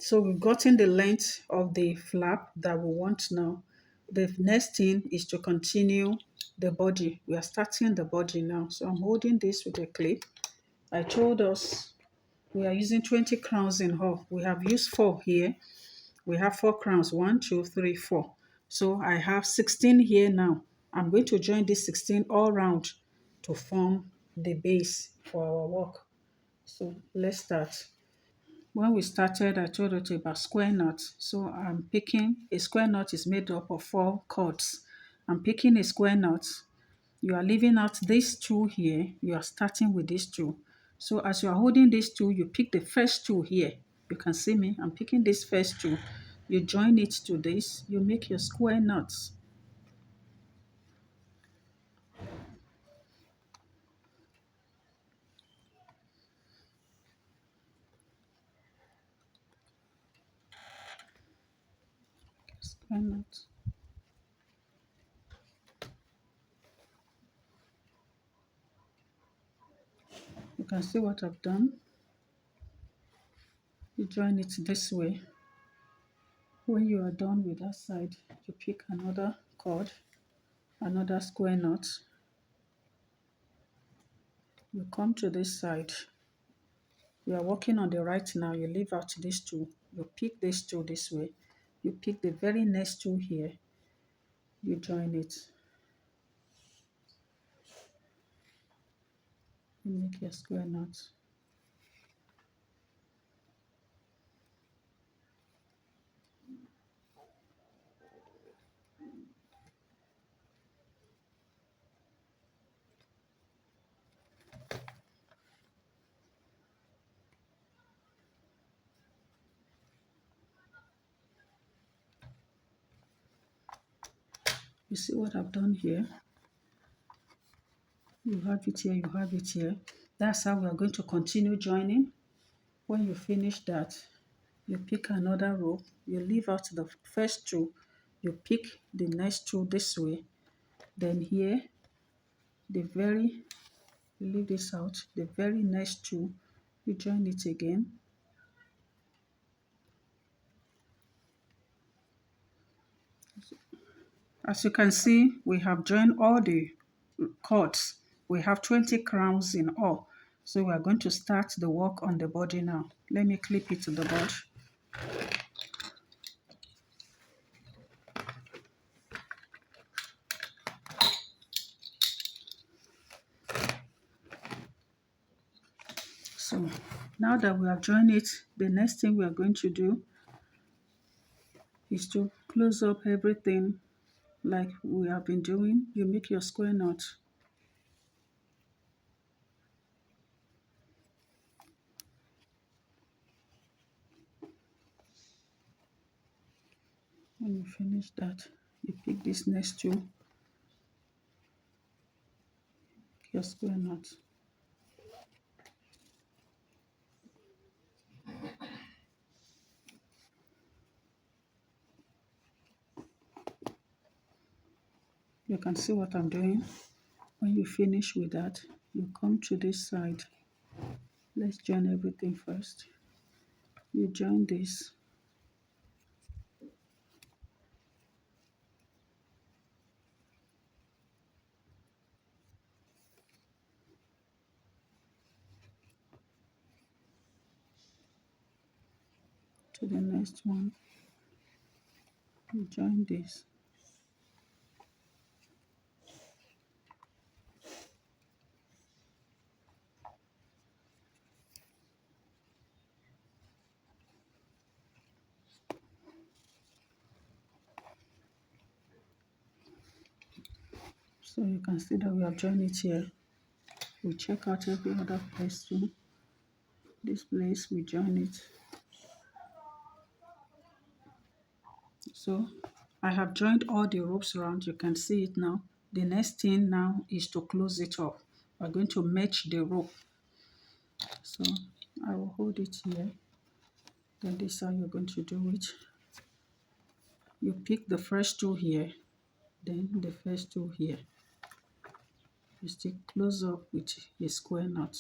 So we've gotten the length of the flap that we want now. The next thing is to continue the body. We are starting the body now. So I'm holding this with a clip. I told us we are using 20 crowns in all. We have used 4 here. We have 4 crowns, 1, 2, 3, 4. So I have 16 here now. I'm going to join this 16 all round to form the base for our work. So let's start. When we started, I told you about square knots. So I'm picking a square knot is made up of 4 cords. I'm picking a square knot. You are leaving out these 2 here. You are starting with these 2. So as you are holding these 2, you pick the first 2 here. You can see me. I'm picking this first 2. You join it to this. You make your square knots. Square knots. You can see what I've done. You join it this way. When you are done with that side, you pick another cord, another square knot. You come to this side. You are working on the right now. You leave out these 2. You pick these 2 this way. You pick the very next 2 here. You join it. You make your square knot. You see what I've done here? You have it here, you have it here. That's how we are going to continue joining. When you finish that, you pick another rope. You leave out the first 2. You pick the next 2 this way. Then here, you leave this out. The very next 2, you join it again. As you can see, we have joined all the cords. We have 20 crowns in all. So we are going to start the work on the body now. Let me clip it to the board. So now that we have joined it, the next thing we are going to do is to close up everything like we have been doing. You make your square knot. When you finish that, you pick this next 2, your square knot. You can see what I'm doing. When you finish with that, you come to this side. Let's join everything first. You join this. To the next one. You join this. So you can see that we have joined it here. We check out every other place too. This place, we join it. So I have joined all the ropes around. You can see it now. The next thing now is to close it up. We're going to match the rope. So I will hold it here. Then this is how you're going to do it. You pick the first 2 here, then the first 2 here. You still close up with a square knot.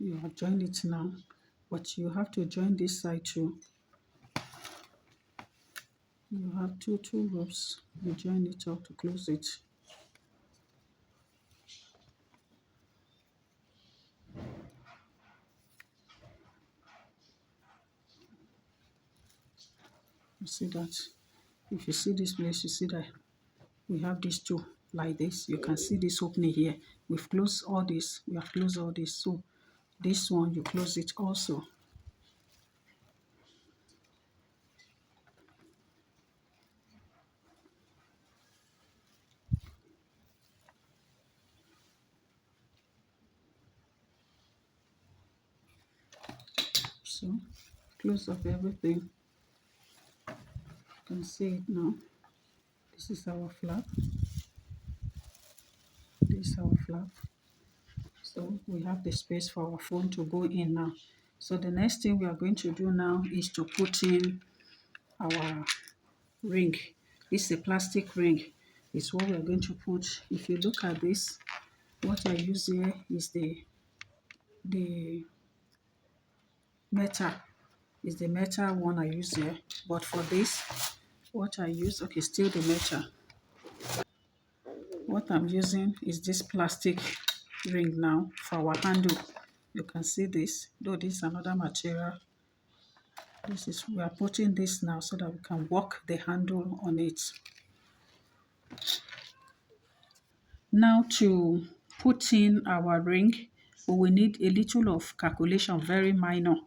You have joined it now, but you have to join this side too. You have two ropes. You join it up to close it. You see that? If you see this place, you see that we have these two like this. You can see this opening here. We've closed all this. We have closed all this. So this one, you close it also. So close up everything. You can see it now. This is our flap. This is our flap. So we have the space for our phone to go in now. So the next thing we are going to do now is to put in our ring. This is a plastic ring. It's what we are going to put. If you look at this, what I use here is the metal. Is the metal one I use here. But for this, what I use, okay, still the metal. What I'm using is this plastic ring now for our handle. You can see this, though this is another material. This is, we are putting this now so that we can work the handle on it. Now to put in our ring, we will need a little of calculation, very minor.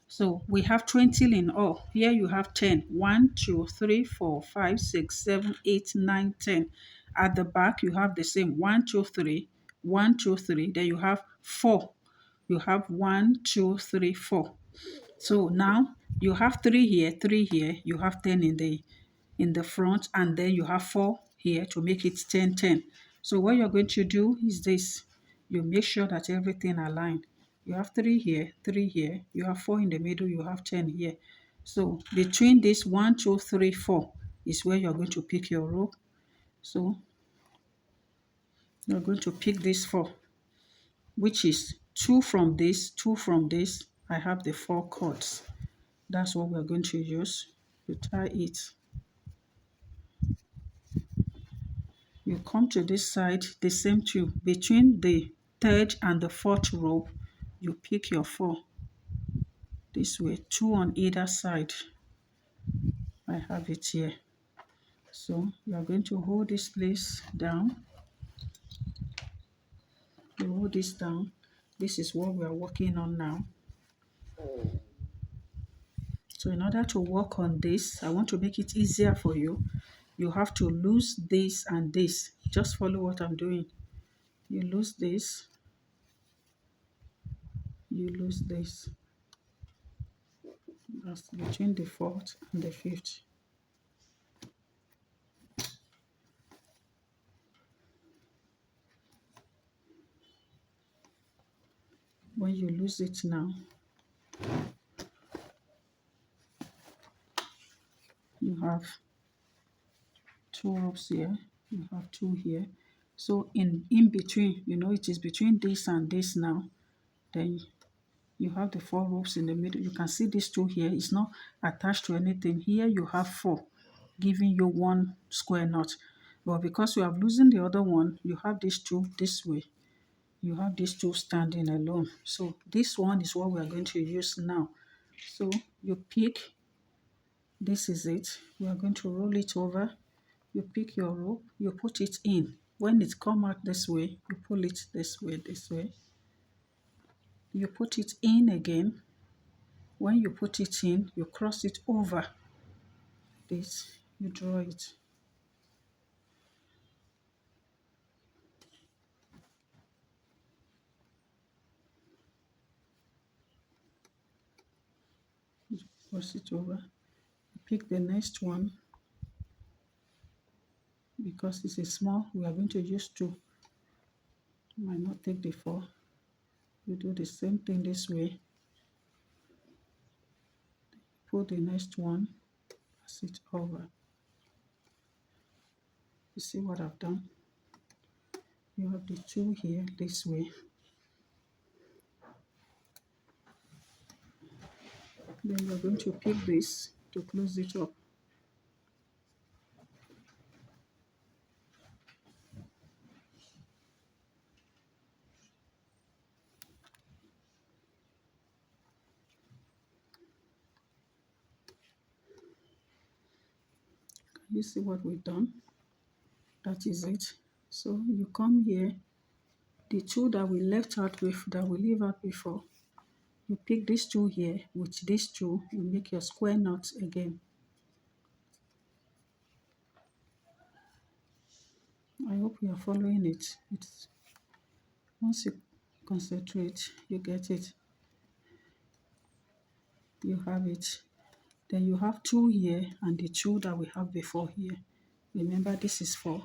So we have 20 in all. Here you have 10. 1, 2, 3, 4, 5, 6, 7, 8, 9, 10. At the back, you have the same 1, 2, 3, 1, 2, 3. Then you have 4. You have 1, 2, 3, 4. So now you have 3 here, 3 here. You have 10 in the front, and then you have 4 here to make it 10, 10. So what you're going to do is this. You make sure that everything align. You have 3 here, 3 here. You have 4 in the middle. You have 10 here. So between this 1, 2, 3, 4 is where you're going to pick your rope. So you're going to pick this 4, which is 2 from this, 2 from this. I have the 4 cords. That's what we're going to use to tie it. You come to this side, the same too. Between the third and the fourth rope, you pick your 4. This way, 2 on either side. I have it here. So you are going to hold this place down. You hold this down. This is what we are working on now. So in order to work on this, I want to make it easier for you. You have to lose this and this. Just follow what I'm doing. You lose this. You lose this. That's between the 4th and the 5th. When you lose it now, you have 2 ropes here, you have 2 here. So in between, you know, it is between this and this now. Then you have the 4 ropes in the middle. You can see these 2 here. It's not attached to anything. Here you have 4, giving you 1 square knot. But because you have loosened the other one, you have these 2 this way. You have these 2 standing alone. So this one is what we are going to use now. So you pick, this is it. We are going to roll it over. You pick your rope, you put it in. When it come out this way, you pull it this way, this way. You put it in again. When you put it in, you cross it over this. You draw it. You cross it over. You pick the next one. Because it's a small, we are going to use 2. You might not take the 4. You do the same thing this way. Pull the next one, pass it over. You see what I've done? You have the 2 here this way. Then we're going to pick this to close it up. Can you see what we've done? That is it. So you come here, the two that we left out with, that we leave out before, you pick these two here, with these two, you make your square knot again. I hope you are following it. It's, once you concentrate, you get it. You have it. Then you have two here and the two that we have before here. Remember, this is 4.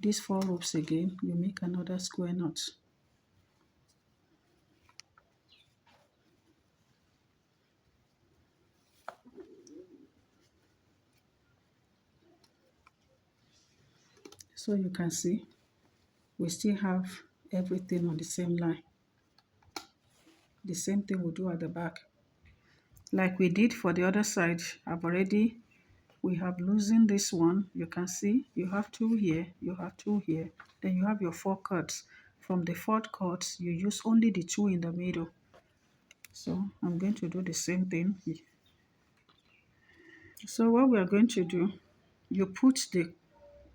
These 4 ropes again, you make another square knot. So you can see we still have everything on the same line. The same thing we'll do at the back. Like we did for the other side, we have loosened this one. You can see you have 2 here, you have 2 here. Then you have your 4 cuts. From the 4th cut, you use only the 2 in the middle. So I'm going to do the same thing. So what we are going to do, you put the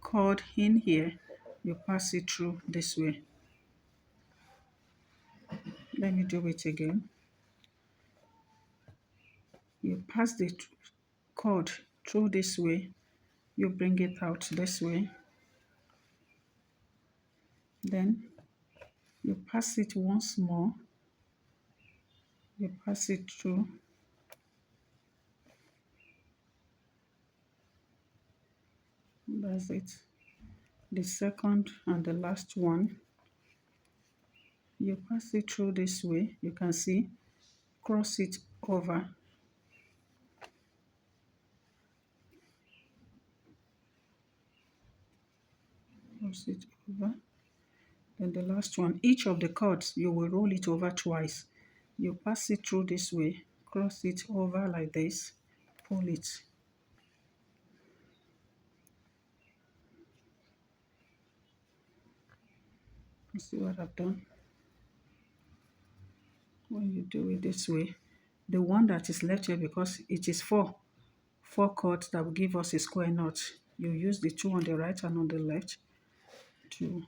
cord in here, you pass it through this way. Let me do it again. You pass the cord through this way, you bring it out this way, then you pass it once more, you pass it through, that's it. The second and the last one, you pass it through this way, you can see, cross it over, cross it over. Then the last one, each of the cords, you will roll it over twice. You pass it through this way, cross it over like this, pull it. You see what I've done? When you do it this way, the one that is left here, because it is 4 cords that will give us a square knot, you use the 2 on the right and on the left to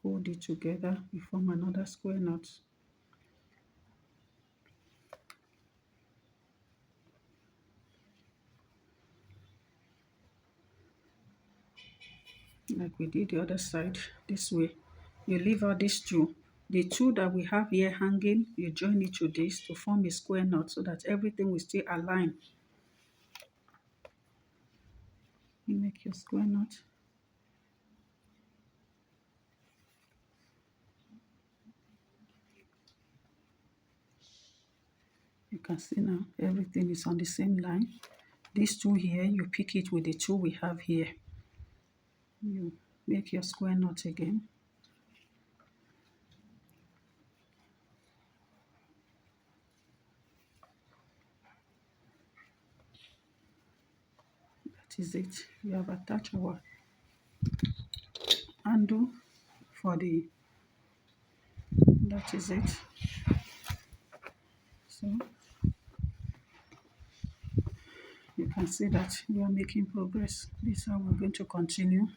hold it together. You form another square knot. Like we did the other side, this way. You leave out these 2. The 2 that we have here hanging, you join it to this to form a square knot so that everything will stay aligned. You make your square knot. You can see now everything is on the same line. These 2 here, you pick it with the 2 we have here. You make your square knot again. That is it. We have attached our handle for the, that is it. So you can see that we are making progress. This is how we're going to continue.